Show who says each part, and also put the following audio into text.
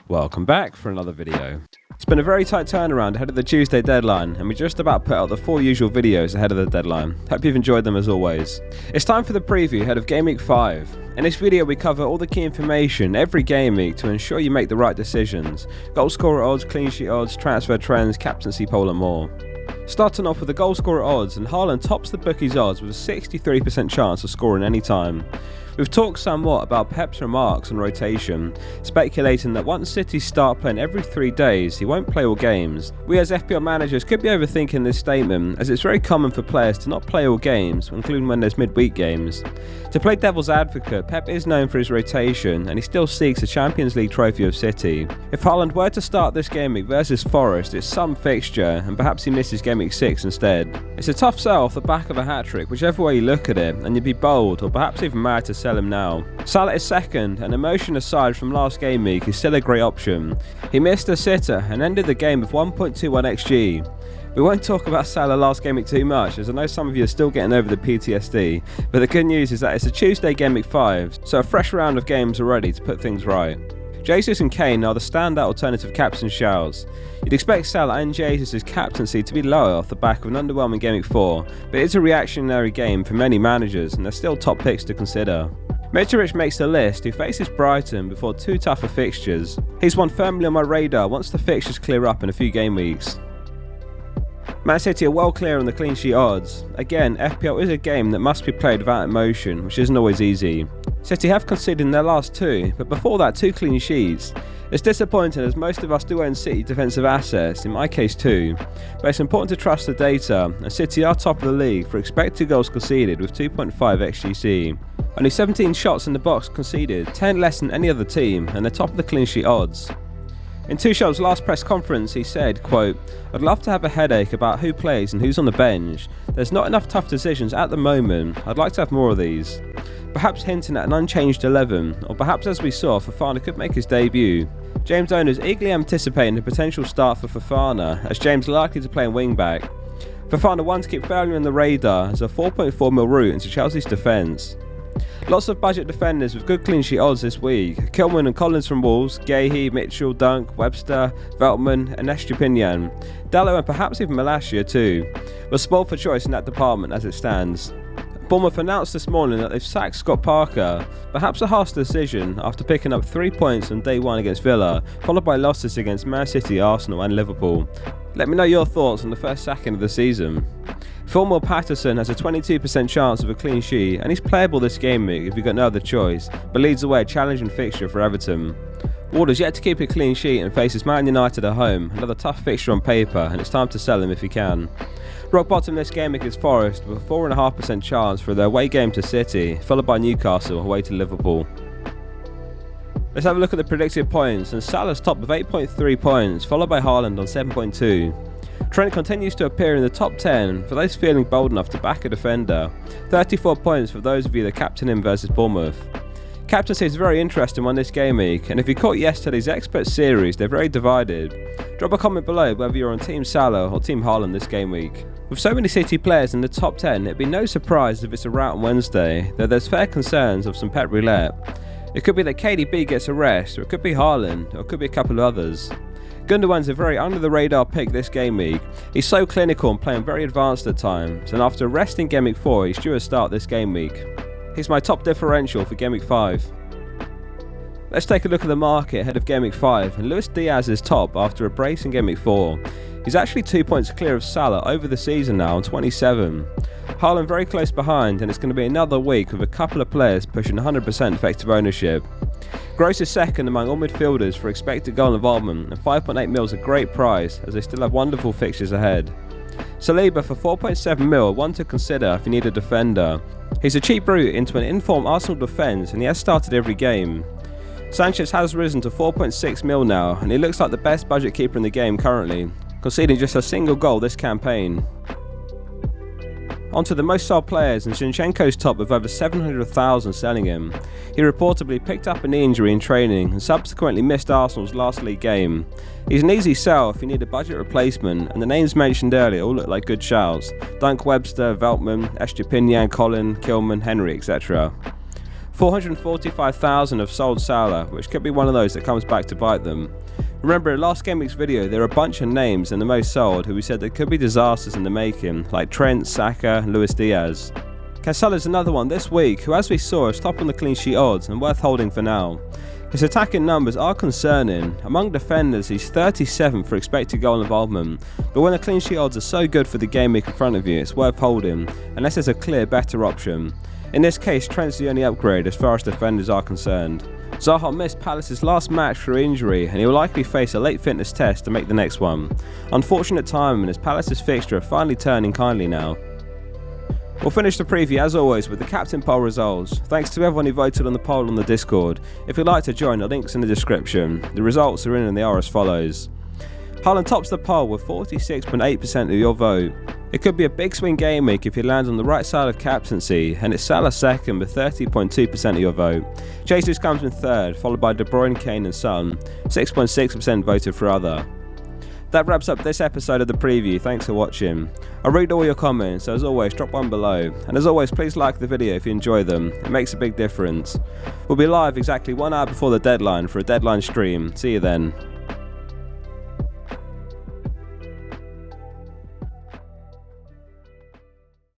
Speaker 1: Welcome back for another video. It's been a very tight turnaround ahead of the Tuesday deadline, and we just about put out the 4 usual videos ahead of the deadline. Hope you've enjoyed them as always. It's time for the preview ahead of Gameweek 5. In this video we cover all the key information every game week to ensure you make the right decisions. Goalscorer odds, clean sheet odds, transfer trends, captaincy poll and more. Starting off with the goalscorer odds, and Haaland tops the bookies odds with a 63% chance of scoring any time. We've talked somewhat about Pep's remarks on rotation, speculating that once City start playing every 3 days, he won't play all games. We as FPL managers could be overthinking this statement, as it's very common for players to not play all games, including when there's midweek games. To play devil's advocate, Pep is known for his rotation, and he still seeks a Champions League trophy of City. If Haaland were to start this game week versus Forest, it's some fixture, and perhaps he misses game week 6 instead. It's a tough sell off the back of a hat-trick, whichever way you look at it, and you'd be bold, or perhaps even mad to sell him now. Salah is second, and emotion aside from last game week, he's still a great option. He missed a sitter and ended the game with 1.21 XG. We won't talk about Salah last game week too much, as I know some of you are still getting over the PTSD, but the good news is that it's a Tuesday game week 5, so a fresh round of games are ready to put things right. Jesus and Kane are the standout alternative captain shouts. You'd expect Salah and Jesus' captaincy to be lower off the back of an underwhelming game week 4, but it's a reactionary game for many managers and they're still top picks to consider. Mitrovic makes the list. He faces Brighton before 2 tougher fixtures. He's one firmly on my radar once the fixtures clear up in a few game weeks. Man City are well clear on the clean sheet odds. Again, FPL is a game that must be played without emotion, which isn't always easy. City have conceded in their last 2, but before that 2 clean sheets. It's disappointing as most of us do own City defensive assets, in my case 2, but it's important to trust the data, and City are top of the league for expected goals conceded with 2.5 XGC. Only 17 shots in the box conceded, 10 less than any other team, and they're top of the clean sheet odds. In Tuchel's last press conference he said, quote, "I'd love to have a headache about who plays and who's on the bench. There's not enough tough decisions at the moment. I'd like to have more of these." Perhaps hinting at an unchanged 11, or perhaps as we saw, Fofana could make his debut. James owners eagerly anticipating a potential start for Fofana, as James likely to play in wing-back. Fofana one to keep firmly on the radar as a 4.4 mil route into Chelsea's defence. Lots of budget defenders with good clean sheet odds this week. Kilman and Collins from Wolves, Gahey, Mitchell, Dunk, Webster, Veltman and Estupinian. Dallo and perhaps even Malacia too. We're spoiled for choice in that department as it stands. Bournemouth announced this morning that they've sacked Scott Parker, perhaps a harsh decision after picking up 3 points on day 1 against Villa, followed by losses against Man City, Arsenal and Liverpool. Let me know your thoughts on the first sacking of the season. Fulmore Patterson has a 22% chance of a clean sheet, and he's playable this game week if you've got no other choice, but leads away a challenging fixture for Everton. Ward's yet to keep a clean sheet and faces Man United at home, another tough fixture on paper, and it's time to sell him if you can. Rock bottom this game week is Forest with a 4.5% chance for their away game to City, followed by Newcastle away to Liverpool. Let's have a look at the predicted points, and Salah's top with 8.3 points, followed by Haaland on 7.2. Trent continues to appear in the top 10 for those feeling bold enough to back a defender, 34 points for those of you that captain him versus Bournemouth. Captaincy is a very interesting one this game week, and if you caught yesterday's expert series, they're very divided. Drop a comment below whether you're on Team Salah or Team Haaland this game week. With so many City players in the top 10, it'd be no surprise if it's a rout on Wednesday, though there's fair concerns of some pet roulette. It could be that KDB gets a rest, or it could be Haaland, or it could be a couple of others. Gundogan's a very under-the-radar pick this game week. He's so clinical and playing very advanced at times, and after resting game week 4, he's due a start this game week. He's my top differential for game week 5. Let's take a look at the market ahead of game week 5, and Luis Diaz is top after a brace in game week 4. He's actually 2 points clear of Salah over the season now on 27. Haaland very close behind, and it's going to be another week with a couple of players pushing 100% effective ownership. Gross is second among all midfielders for expected goal involvement, and 5.8 mil is a great price as they still have wonderful fixtures ahead. Saliba for 4.7 mil, one to consider if you need a defender. He's a cheap route into an informed Arsenal defence, and he has started every game. Sanchez has risen to 4.6 mil now, and he looks like the best budget keeper in the game currently, conceding just a single goal this campaign. Onto the most sold players, and Zinchenko's top with over 700,000 selling him. He reportedly picked up a knee injury in training and subsequently missed Arsenal's last league game. He's an easy sell if you need a budget replacement, and the names mentioned earlier all look like good shouts. Dunk, Webster, Veltman, Estupinian, Collin, Kilman, Henry, etc. 445,000 have sold Salah, which could be one of those that comes back to bite them. Remember in last Gameweek's video there are a bunch of names in the most sold who we said there could be disasters in the making, like Trent, Saka, Luis Diaz. Cancelo's another one this week who, as we saw, is top on the clean sheet odds and worth holding for now. His attacking numbers are concerning. Among defenders he's 37th for expected goal involvement, but when the clean sheet odds are so good for the game week in front of you, it's worth holding, unless there's a clear better option. In this case, Trent's the only upgrade as far as defenders are concerned. Zaha missed Palace's last match through injury and he will likely face a late fitness test to make the next one. Unfortunate timing as Palace's fixture are finally turning kindly now. We'll finish the preview as always with the captain poll results. Thanks to everyone who voted on the poll on the Discord. If you'd like to join, the link's in the description. The results are in and they are as follows. Haaland tops the poll with 46.8% of your vote. It could be a big swing game week if he lands on the right side of captaincy, and it's Salah second with 30.2% of your vote. Jesus comes in third, followed by De Bruyne, Kane and Son. 6.6% voted for other. That wraps up this episode of the preview. Thanks for watching. I'll read all your comments, so as always drop one below. And as always please like the video if you enjoy them, it makes a big difference. We'll be live exactly 1 hour before the deadline for a deadline stream. See you then.